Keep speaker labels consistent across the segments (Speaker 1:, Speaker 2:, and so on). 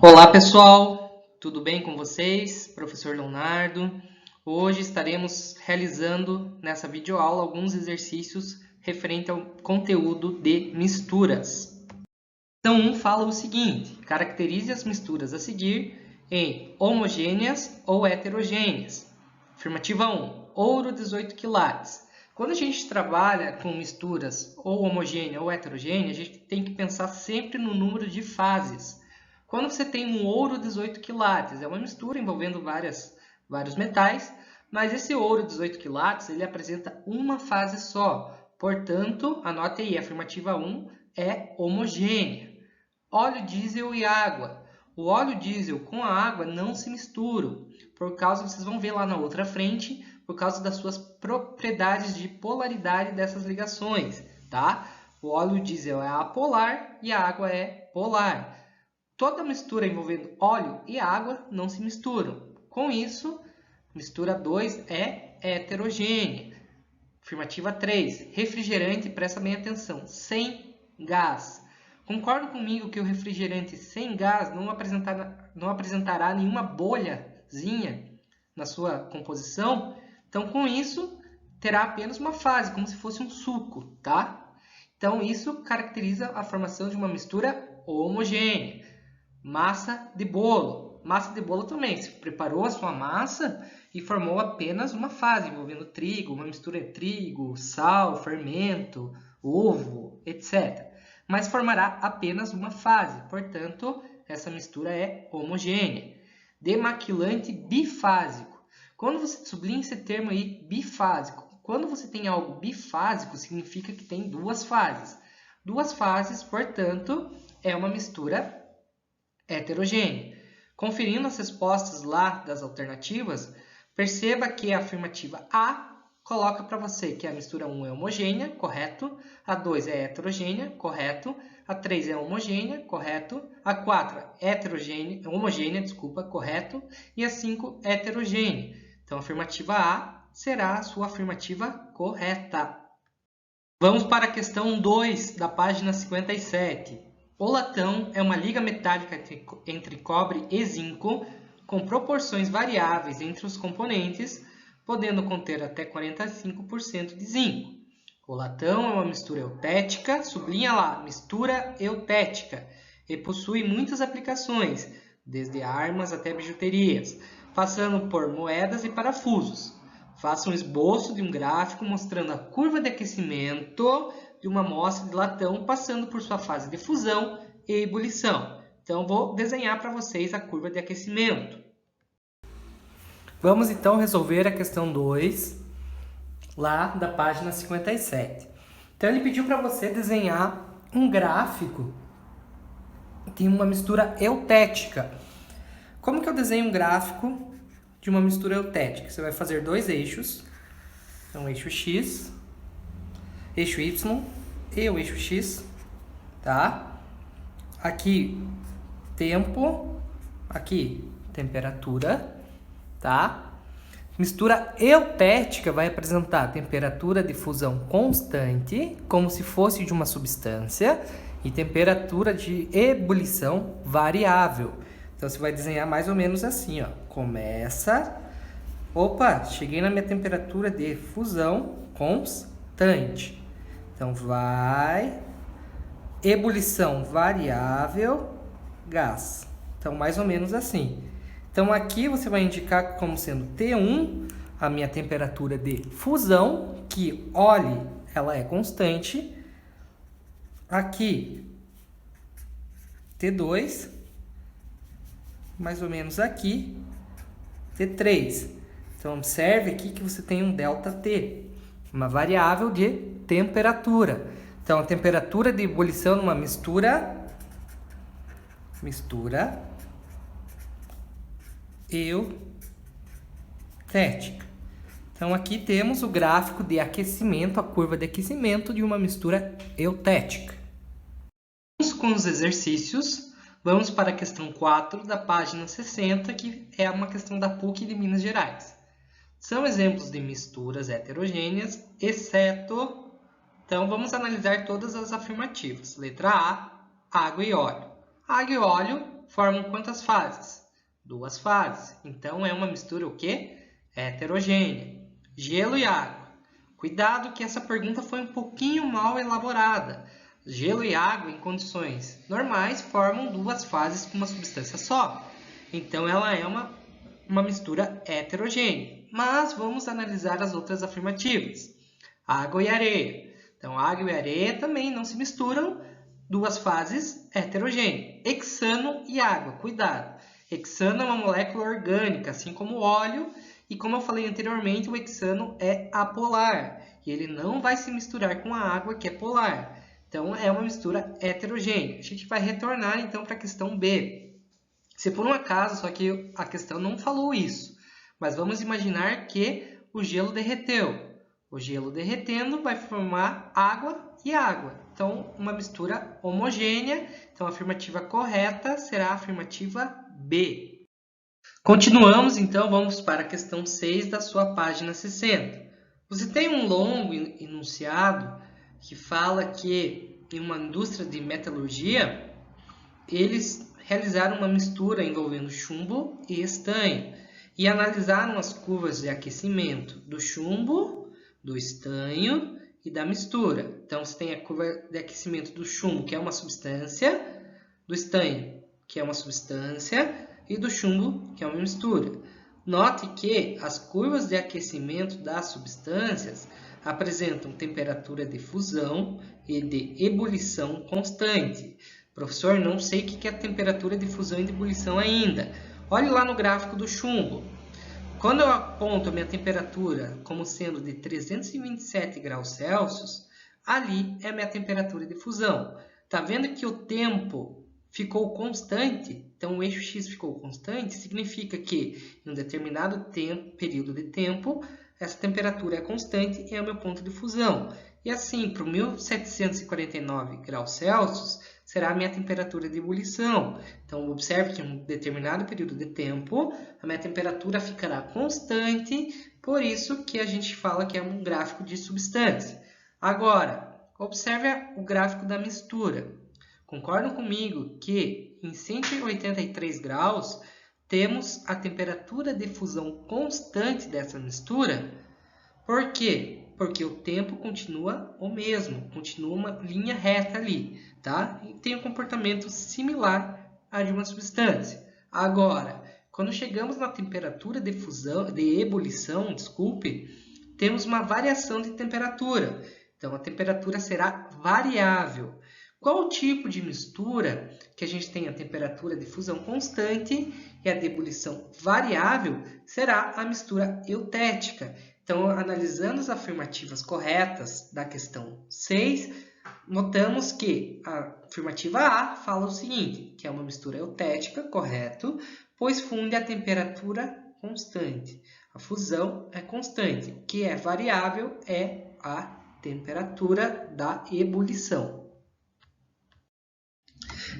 Speaker 1: Olá pessoal, tudo bem com vocês? Professor Leonardo. Hoje estaremos realizando nessa videoaula alguns exercícios referente ao conteúdo de misturas. Então 1 fala o seguinte: caracterize as misturas a seguir em homogêneas ou heterogêneas. Afirmativa 1, ouro 18 quilates. Quando a gente trabalha com misturas ou homogênea ou heterogênea, a gente tem que pensar sempre no número de fases. Quando você tem um ouro 18 quilates, é uma mistura envolvendo vários metais, mas esse ouro 18 quilates ele apresenta uma fase só. Portanto, anote aí, a afirmativa 1 é homogênea. Óleo diesel e água. O óleo diesel com a água não se misturam, vocês vão ver lá na outra frente, por causa das suas propriedades de polaridade dessas ligações, tá? O óleo diesel é apolar e a água é polar. Toda mistura envolvendo óleo e água não se misturam. Com isso, mistura 2 é heterogênea. Afirmativa 3, refrigerante, presta bem atenção, sem gás. Concorda comigo que o refrigerante sem gás não apresentará nenhuma bolhazinha na sua composição? Então, com isso, terá apenas uma fase, como se fosse um suco, tá? Então, isso caracteriza a formação de uma mistura homogênea. Massa de bolo. Massa de bolo também. Você preparou a sua massa e formou apenas uma fase, envolvendo trigo, uma mistura de trigo, sal, fermento, ovo, etc. Mas formará apenas uma fase, portanto, essa mistura é homogênea. Demaquilante bifásico. Quando você sublinha esse termo aí, bifásico, quando você tem algo bifásico, significa que tem duas fases. Duas fases, portanto, é uma mistura heterogênea. Conferindo as respostas lá das alternativas, perceba que a afirmativa A coloca para você que a mistura 1 é homogênea, correto. A 2 é heterogênea, correto. A 3 é homogênea, correto. A 4 é homogênea, correto. E a 5 heterogênea. Então, a afirmativa A será a sua afirmativa correta. Vamos para a questão 2 da página 57. O latão é uma liga metálica entre cobre e zinco, com proporções variáveis entre os componentes, podendo conter até 45% de zinco. O latão é uma mistura eutética, sublinha lá, mistura eutética, e possui muitas aplicações, desde armas até bijuterias, passando por moedas e parafusos. Faça um esboço de um gráfico mostrando a curva de aquecimento de uma amostra de latão passando por sua fase de fusão e ebulição. Então, vou desenhar para vocês a curva de aquecimento. Vamos então resolver a questão 2, lá da página 57. Então, ele pediu para você desenhar um gráfico de uma mistura eutética. Como que eu desenho um gráfico de uma mistura eutética? Você vai fazer dois eixos, então eixo X, eixo Y e o eixo X, tá? Aqui, tempo, aqui, temperatura, tá? Mistura eutética vai apresentar temperatura de fusão constante, como se fosse de uma substância, e temperatura de ebulição variável. Então, você vai desenhar mais ou menos assim, ó. Começa... Opa, cheguei na minha temperatura de fusão constante. Então, vai... Ebulição variável, gás. Então, mais ou menos assim. Então, aqui você vai indicar como sendo T1, a minha temperatura de fusão, que, olhe, ela é constante. Aqui, T2, mais ou menos aqui, T3. Então, observe aqui que você tem um ΔT, uma variável de temperatura. Então, a temperatura de ebulição numa mistura eutética. Então, aqui temos o gráfico de aquecimento, a curva de aquecimento de uma mistura eutética. Vamos com os exercícios. Vamos para a questão 4 da página 60, que é uma questão da PUC de Minas Gerais. São exemplos de misturas heterogêneas, exceto... Então, vamos analisar todas as afirmativas. Letra A, água e óleo. Água e óleo formam quantas fases? 2 fases. Então, é uma mistura o quê? Heterogênea. Gelo e água. Cuidado que essa pergunta foi um pouquinho mal elaborada. Gelo e água, em condições normais, formam 2 fases com uma substância só. Então, ela é uma mistura heterogênea. Mas vamos analisar as outras afirmativas. Água e areia. Então, água e areia também não se misturam, 2 fases heterogêneas. Hexano e água, cuidado. Hexano é uma molécula orgânica, assim como o óleo. E como eu falei anteriormente, o hexano é apolar. E ele não vai se misturar com a água, que é polar. Então, é uma mistura heterogênea. A gente vai retornar, então, para a questão B. Se por um acaso, só que a questão não falou isso. Mas vamos imaginar que o gelo derreteu. O gelo derretendo vai formar água e água. Então, uma mistura homogênea. Então, a afirmativa correta será a afirmativa B. Continuamos, então, vamos para a questão 6 da sua página 60. Você tem um longo enunciado que fala que em uma indústria de metalurgia, eles realizaram uma mistura envolvendo chumbo e estanho e analisaram as curvas de aquecimento do chumbo, do estanho e da mistura. Então, você tem a curva de aquecimento do chumbo, que é uma substância, do estanho, que é uma substância, e do chumbo, que é uma mistura. Note que as curvas de aquecimento das substâncias apresentam temperatura de fusão e de ebulição constante. Professor, não sei o que é a temperatura de fusão e de ebulição ainda. Olhe lá no gráfico do chumbo. Quando eu aponto a minha temperatura como sendo de 327 graus Celsius, ali é a minha temperatura de fusão. Está vendo que o tempo ficou constante? Então, o eixo x ficou constante, significa que em um determinado período de tempo, essa temperatura é constante e é o meu ponto de fusão. E assim, para o 1749 graus Celsius, será a minha temperatura de ebulição. Então, observe que em um determinado período de tempo, a minha temperatura ficará constante, por isso que a gente fala que é um gráfico de substância. Agora, observe o gráfico da mistura. Concordam comigo que em 183 graus, temos a temperatura de fusão constante dessa mistura? Por quê? Porque o tempo continua o mesmo, continua uma linha reta ali, tá? E tem um comportamento similar a de uma substância. Agora, quando chegamos na temperatura de fusão, de ebulição, temos uma variação de temperatura. Então, a temperatura será variável. Qual o tipo de mistura que a gente tem a temperatura de fusão constante e a de ebulição variável será a mistura eutética. Então, analisando as afirmativas corretas da questão 6, notamos que a afirmativa A fala o seguinte, que é uma mistura eutética, correto, pois funde a temperatura constante. A fusão é constante, o que é variável é a temperatura da ebulição.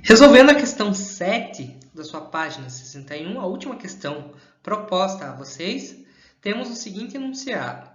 Speaker 1: Resolvendo a questão 7 da sua página 61, a última questão proposta a vocês, temos o seguinte enunciado.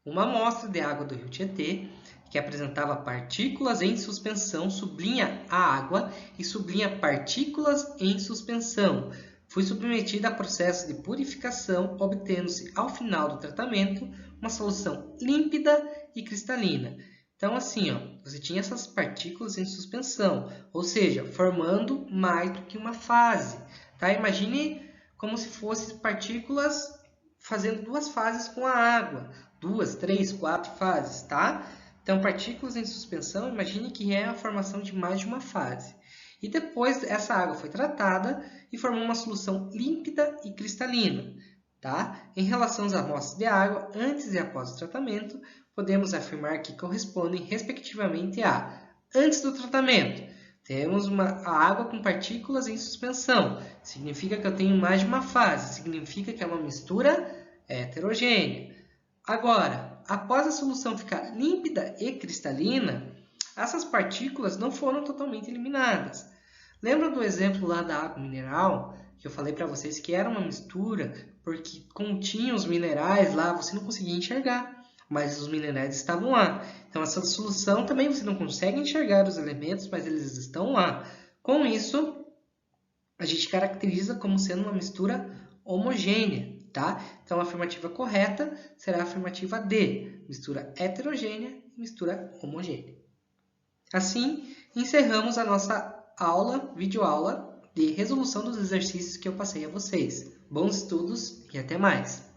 Speaker 1: Uma amostra de água do rio Tietê, que apresentava partículas em suspensão, sublinha a água e sublinha partículas em suspensão. Foi submetida a processo de purificação, obtendo-se, ao final do tratamento, uma solução límpida e cristalina. Então, assim, você tinha essas partículas em suspensão, ou seja, formando mais do que uma fase. Tá? Imagine como se fossem partículas fazendo 2 fases com a água. 2, 3, 4 fases, tá? Então, partículas em suspensão, imagine que é a formação de mais de uma fase. E depois, essa água foi tratada e formou uma solução límpida e cristalina. Tá? Em relação às amostras de água, antes e após o tratamento, podemos afirmar que correspondem, respectivamente, a antes do tratamento. Temos a água com partículas em suspensão. Significa que eu tenho mais de uma fase. Significa que é uma mistura heterogênea. Agora, após a solução ficar límpida e cristalina, essas partículas não foram totalmente eliminadas. Lembra do exemplo lá da água mineral? Que eu falei para vocês que era uma mistura porque continha os minerais lá, você não conseguia enxergar, mas os minerais estavam lá. Então, essa solução também você não consegue enxergar os elementos, mas eles estão lá. Com isso, a gente caracteriza como sendo uma mistura homogênea, tá? Então, a afirmativa correta será a afirmativa D, mistura heterogênea e mistura homogênea. Assim, encerramos a nossa videoaula de resolução dos exercícios que eu passei a vocês. Bons estudos e até mais!